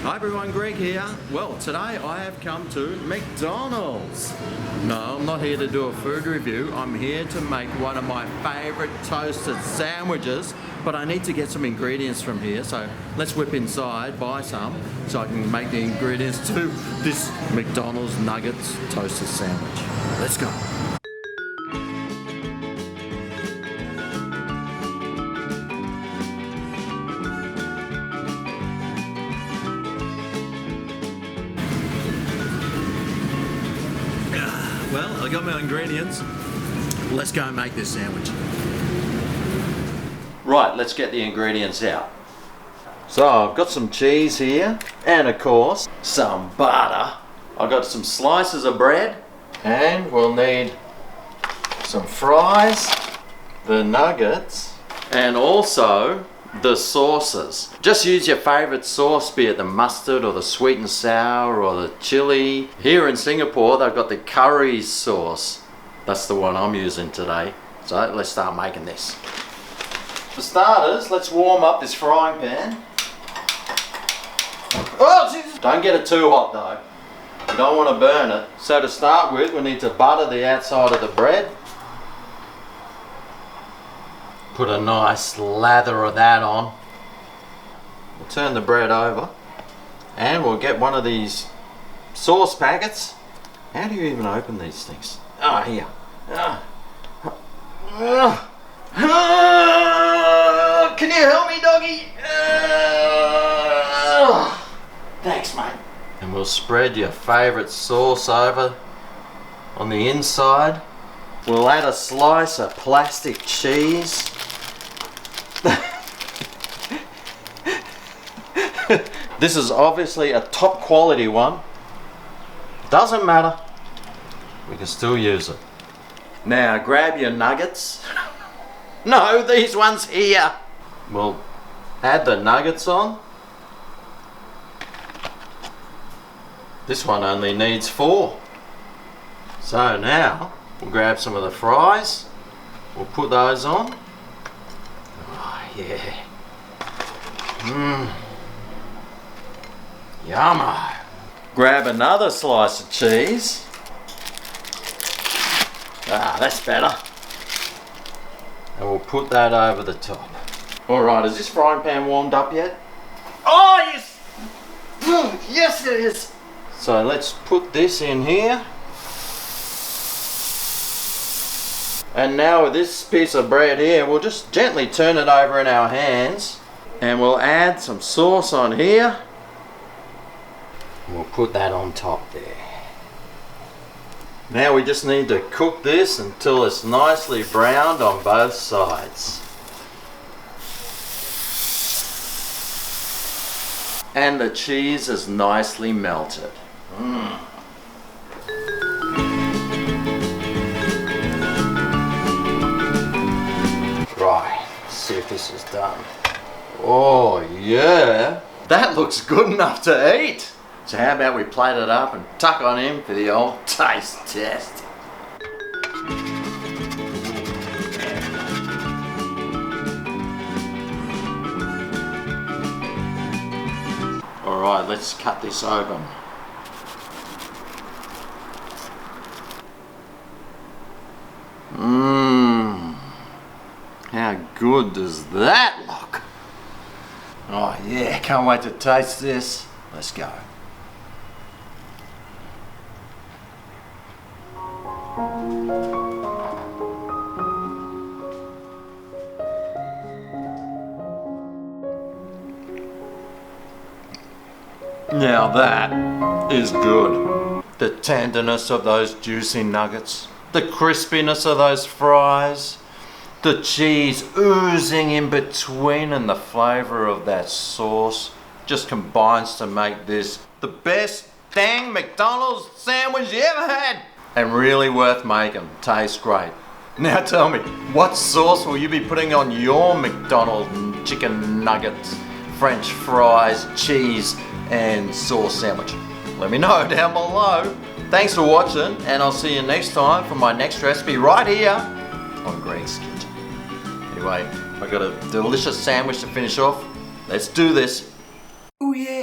Hi everyone, Greg here. Well, today I have come to McDonald's. No, I'm not here to do a food review. I'm here to make one of my favorite toasted sandwiches, but I need to get some ingredients from here. So let's whip inside, buy some, so I can make the ingredients to this McDonald's nuggets toasted sandwich. Let's go. Well, I got my ingredients. Let's go and make this sandwich. Right, let's get the ingredients out. So I've got some cheese here, and of course, some butter. I've got some slices of bread, and we'll need some fries, the nuggets, and also the sauces. Just use your favorite sauce, be it the mustard or the sweet and sour or the chili. Here in Singapore they've got the curry sauce. That's the one I'm using today. So let's start making this. For starters, let's warm up this frying pan. Oh Jesus! Don't get it too hot though. You don't want to burn it. So to start with, we need to butter the outside of the bread. Put a nice lather of that on. We'll turn the bread over and we'll get one of these sauce packets. How do you even open these things? Ah, here. Can you help me, doggy? Thanks, mate. And we'll spread your favorite sauce over on the inside. We'll add a slice of plastic cheese. This is obviously a top quality one. Doesn't matter, we can still use it. Now grab your nuggets. No, these ones here. We'll add the nuggets on. This one only needs 4. So now we'll grab some of the fries. We'll put those on. Oh yeah. Yummo. Grab another slice of cheese. Ah, that's better. And we'll put that over the top. Alright, is this frying pan warmed up yet? Oh yes! Yes it is! So let's put this in here. And now with this piece of bread here, we'll just gently turn it over in our hands. And we'll add some sauce on here. We'll put that on top there. Now we just need to cook this until it's nicely browned on both sides. And the cheese is nicely melted. Right, let's see if this is done. Oh yeah, that looks good enough to eat. So how about we plate it up and tuck on in for the old taste test. Alright, let's cut this open. How good does that look? Oh yeah, can't wait to taste this. Let's go. Now that is good. The tenderness of those juicy nuggets, the crispiness of those fries, the cheese oozing in between, and the flavour of that sauce just combines to make this the best dang McDonald's sandwich you ever had. And really worth making. Tastes great. Now tell me, what sauce will you be putting on your McDonald's chicken nuggets, French fries, cheese and sauce sandwich? Let me know down below. Thanks for watching, and I'll see you next time for my next recipe right here on Greg's Kitchen. Anyway, I got a delicious sandwich to finish off. Let's do this. Ooh yeah.